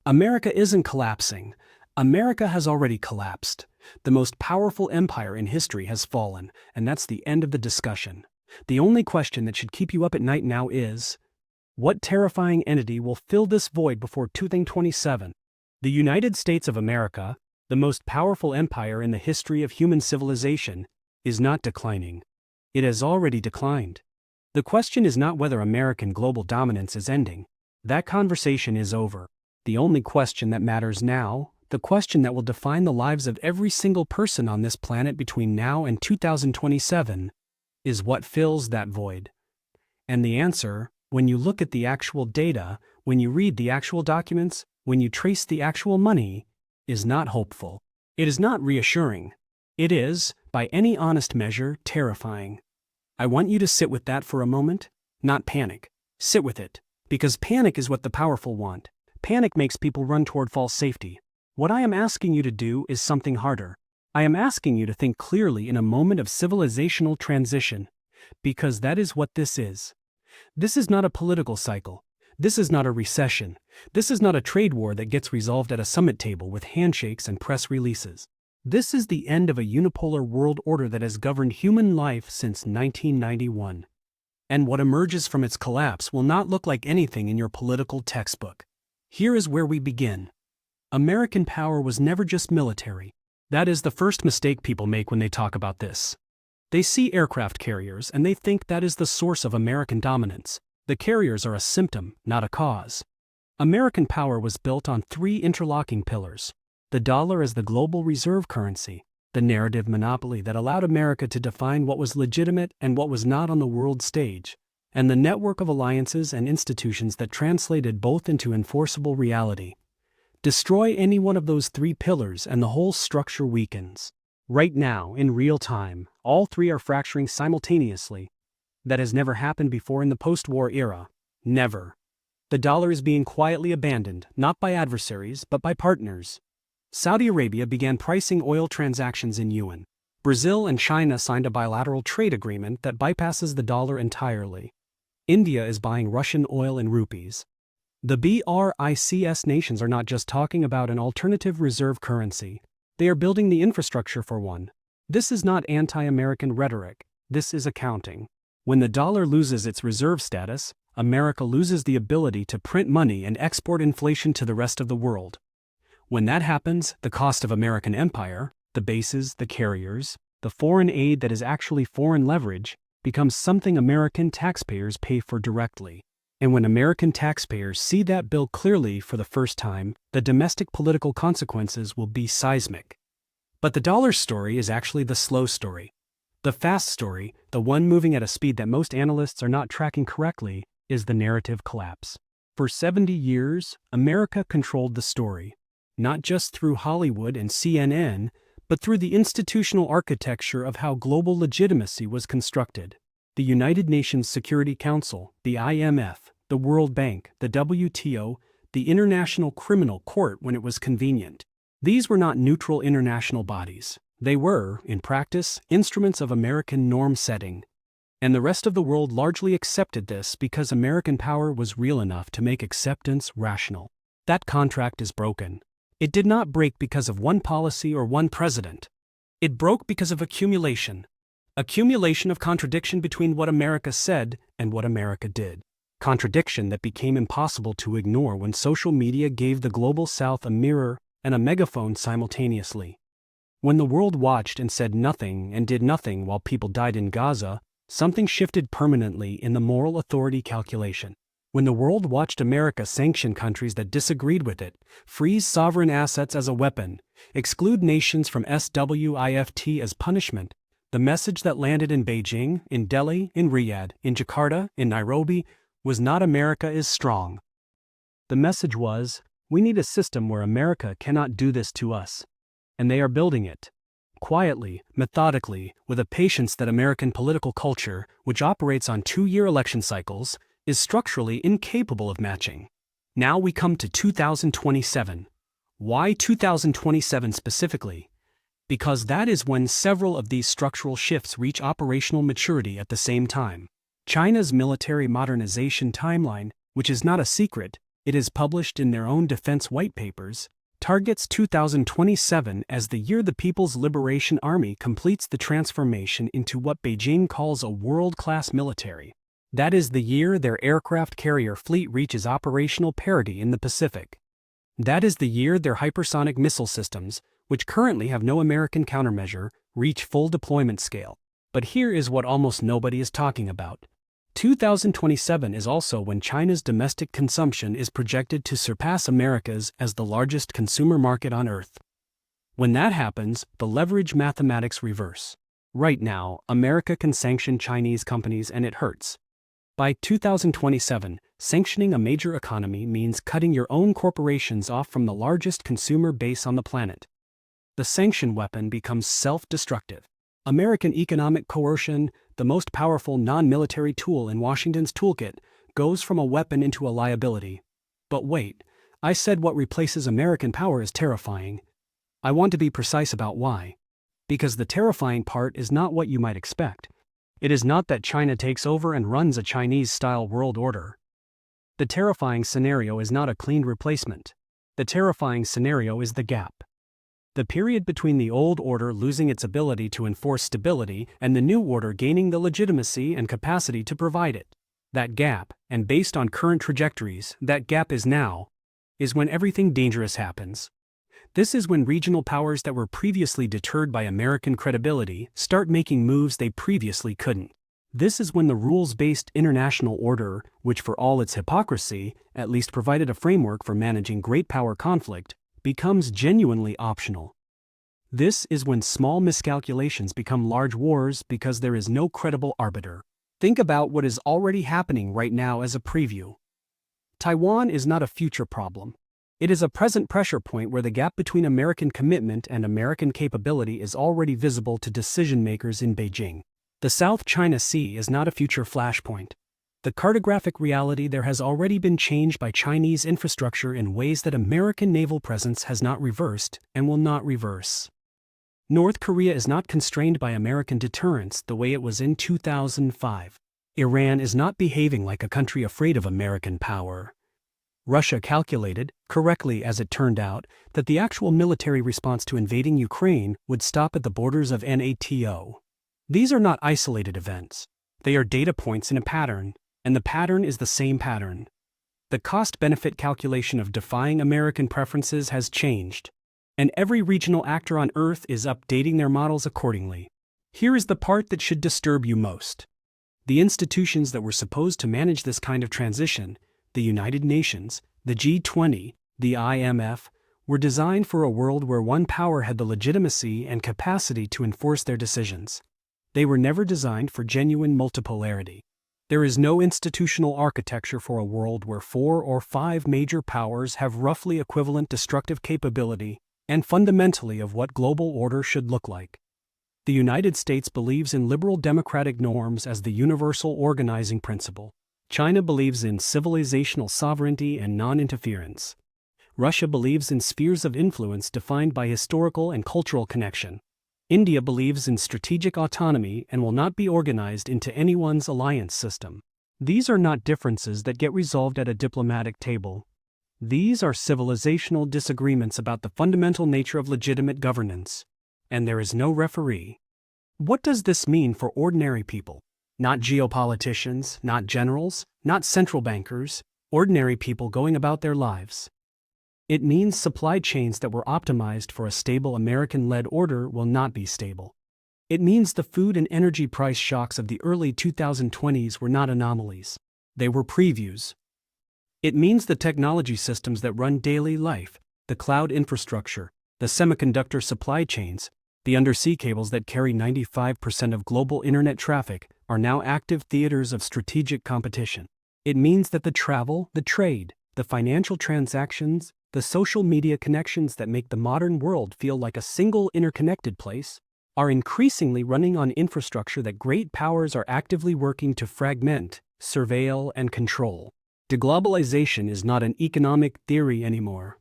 America isn't collapsing. America has already collapsed. The most powerful empire in history has fallen, and that's the end of the discussion. The only question that should keep you up at night now is, what terrifying entity will fill this void before 2027? The United States of America, the most powerful empire in the history of human civilization, is not declining. It has already declined. The question is not whether American global dominance is ending. That conversation is over. The only question that matters now, the question that will define the lives of every single person on this planet between now and 2027, is what fills that void. And the answer, when you look at the actual data, when you read the actual documents, when you trace the actual money, is not hopeful. It is not reassuring. It is, by any honest measure, terrifying. I want you to sit with that for a moment, not panic. Sit with it, because panic is what the powerful want. Panic makes people run toward false safety. What I am asking you to do is something harder. I am asking you to think clearly in a moment of civilizational transition, because that is what this is. This is not a political cycle. This is not a recession. This is not a trade war that gets resolved at a summit table with handshakes and press releases. This is the end of a unipolar world order that has governed human life since 1991. And what emerges from its collapse will not look like anything in your political textbook. Here is where we begin. American power was never just military. That is the first mistake people make when they talk about this. They see aircraft carriers and they think that is the source of American dominance. The carriers are a symptom, not a cause. American power was built on three interlocking pillars: the dollar as the global reserve currency, the narrative monopoly that allowed America to define what was legitimate and what was not on the world stage, and the network of alliances and institutions that translated both into enforceable reality. Destroy any one of those three pillars and the whole structure weakens. Right now, in real time, all three are fracturing simultaneously. That has never happened before in the post-war era. Never. The dollar is being quietly abandoned, not by adversaries, but by partners. Saudi Arabia began pricing oil transactions in yuan. Brazil and China signed a bilateral trade agreement that bypasses the dollar entirely. India is buying Russian oil in rupees. The BRICS nations are not just talking about an alternative reserve currency. They are building the infrastructure for one. This is not anti-American rhetoric. This is accounting. When the dollar loses its reserve status, America loses the ability to print money and export inflation to the rest of the world. When that happens, the cost of American empire, the bases, the carriers, the foreign aid that is actually foreign leverage, becomes something American taxpayers pay for directly. And when American taxpayers see that bill clearly for the first time, the domestic political consequences will be seismic. But the dollar story is actually the slow story. The fast story, the one moving at a speed that most analysts are not tracking correctly, is the narrative collapse. For 70 years, America controlled the story, not just through Hollywood and CNN, but through the institutional architecture of how global legitimacy was constructed. The United Nations Security Council, the IMF, the World Bank, the WTO, the International Criminal Court when it was convenient. These were not neutral international bodies. They were, in practice, instruments of American norm setting. And the rest of the world largely accepted this because American power was real enough to make acceptance rational. That contract is broken. It did not break because of one policy or one president. It broke because of accumulation. Accumulation of contradiction between what America said and what America did. Contradiction that became impossible to ignore when social media gave the global South a mirror and a megaphone simultaneously. When the world watched and said nothing and did nothing while people died in Gaza, something shifted permanently in the moral authority calculation. When the world watched America sanction countries that disagreed with it, freeze sovereign assets as a weapon, exclude nations from SWIFT as punishment, the message that landed in Beijing, in Delhi, in Riyadh, in Jakarta, in Nairobi, was not America is strong. The message was, we need a system where America cannot do this to us. And they are building it. Quietly, methodically, with a patience that American political culture, which operates on 2-year election cycles, is structurally incapable of matching. Now we come to 2027. Why 2027 specifically? Because that is when several of these structural shifts reach operational maturity at the same time. China's military modernization timeline, which is not a secret, it is published in their own defense white papers, targets 2027 as the year the People's Liberation Army completes the transformation into what Beijing calls a world-class military. That is the year their aircraft carrier fleet reaches operational parity in the Pacific. That is the year their hypersonic missile systems, which currently have no American countermeasure, reach full deployment scale. But here is what almost nobody is talking about. 2027 is also when China's domestic consumption is projected to surpass America's as the largest consumer market on Earth. When that happens, the leverage mathematics reverse. Right now, America can sanction Chinese companies and it hurts. By 2027, sanctioning a major economy means cutting your own corporations off from the largest consumer base on the planet. The sanction weapon becomes self-destructive. American economic coercion, the most powerful non-military tool in Washington's toolkit, goes from a weapon into a liability. But wait, I said what replaces American power is terrifying. I want to be precise about why. Because the terrifying part is not what you might expect. It is not that China takes over and runs a Chinese-style world order. The terrifying scenario is not a clean replacement. The terrifying scenario is the gap. The period between the old order losing its ability to enforce stability and the new order gaining the legitimacy and capacity to provide it. That gap, and based on current trajectories, that gap is now, is when everything dangerous happens. This is when regional powers that were previously deterred by American credibility start making moves they previously couldn't. This is when the rules-based international order, which for all its hypocrisy, at least provided a framework for managing great power conflict, becomes genuinely optional. This is when small miscalculations become large wars because there is no credible arbiter. Think about what is already happening right now as a preview. Taiwan is not a future problem. It is a present pressure point where the gap between American commitment and American capability is already visible to decision-makers in Beijing. The South China Sea is not a future flashpoint. The cartographic reality there has already been changed by Chinese infrastructure in ways that American naval presence has not reversed and will not reverse. North Korea is not constrained by American deterrence the way it was in 2005. Iran is not behaving like a country afraid of American power. Russia calculated, correctly as it turned out, that the actual military response to invading Ukraine would stop at the borders of NATO. These are not isolated events. They are data points in a pattern. And the pattern is the same pattern. The cost-benefit calculation of defying American preferences has changed, and every regional actor on Earth is updating their models accordingly. Here is the part that should disturb you most. The institutions that were supposed to manage this kind of transition, the United Nations, the G20, the IMF, were designed for a world where one power had the legitimacy and capacity to enforce their decisions. They were never designed for genuine multipolarity. There is no institutional architecture for a world where 4 or 5 major powers have roughly equivalent destructive capability and fundamentally of what global order should look like. The United States believes in liberal democratic norms as the universal organizing principle. China believes in civilizational sovereignty and non-interference. Russia believes in spheres of influence defined by historical and cultural connection. India believes in strategic autonomy and will not be organized into anyone's alliance system. These are not differences that get resolved at a diplomatic table. These are civilizational disagreements about the fundamental nature of legitimate governance. And there is no referee. What does this mean for ordinary people? Not geopoliticians, not generals, not central bankers, ordinary people going about their lives. It means supply chains that were optimized for a stable American-led order will not be stable. It means the food and energy price shocks of the early 2020s were not anomalies. They were previews. It means the technology systems that run daily life, the cloud infrastructure, the semiconductor supply chains, the undersea cables that carry 95% of global internet traffic are now active theaters of strategic competition. It means that the travel, the trade, the financial transactions, the social media connections that make the modern world feel like a single interconnected place are increasingly running on infrastructure that great powers are actively working to fragment, surveil, and control. De-globalization is not an economic theory anymore.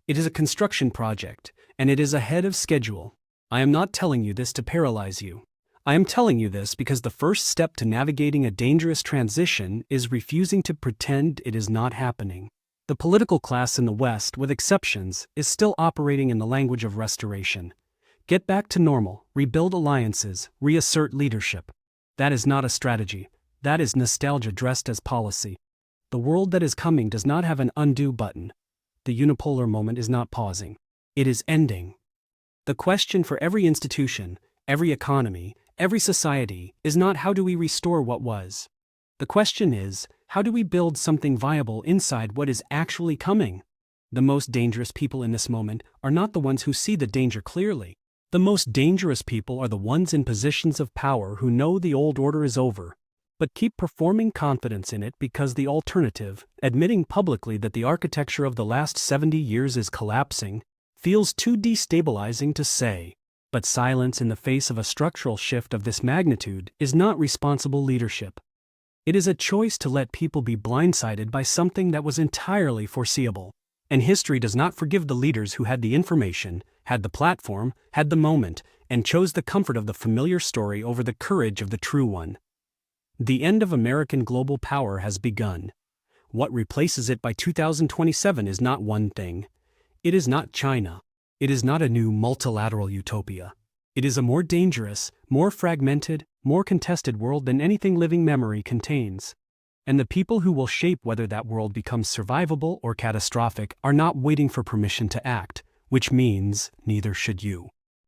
It is a construction project, and it is ahead of schedule. I am not telling you this to paralyze you. I am telling you this because the first step to navigating a dangerous transition is refusing to pretend it is not happening. The political class in the West, with exceptions, is still operating in the language of restoration. Get back to normal, rebuild alliances, reassert leadership. That is not a strategy. That is nostalgia dressed as policy. The world that is coming does not have an undo button. The unipolar moment is not pausing. It is ending. The question for every institution, every economy, every society is not how do we restore what was. The question is, how do we build something viable inside what is actually coming? The most dangerous people in this moment are not the ones who see the danger clearly. The most dangerous people are the ones in positions of power who know the old order is over, but keep performing confidence in it because the alternative, admitting publicly that the architecture of the last 70 years is collapsing, feels too destabilizing to say. But silence in the face of a structural shift of this magnitude is not responsible leadership. It is a choice to let people be blindsided by something that was entirely foreseeable. And history does not forgive the leaders who had the information, had the platform, had the moment, and chose the comfort of the familiar story over the courage of the true one. The end of American global power has begun. What replaces it by 2027 is not one thing. It is not China. It is not a new multilateral utopia. It is a more dangerous, more fragmented, more contested world than anything living memory contains. And the people who will shape whether that world becomes survivable or catastrophic are not waiting for permission to act, which means neither should you.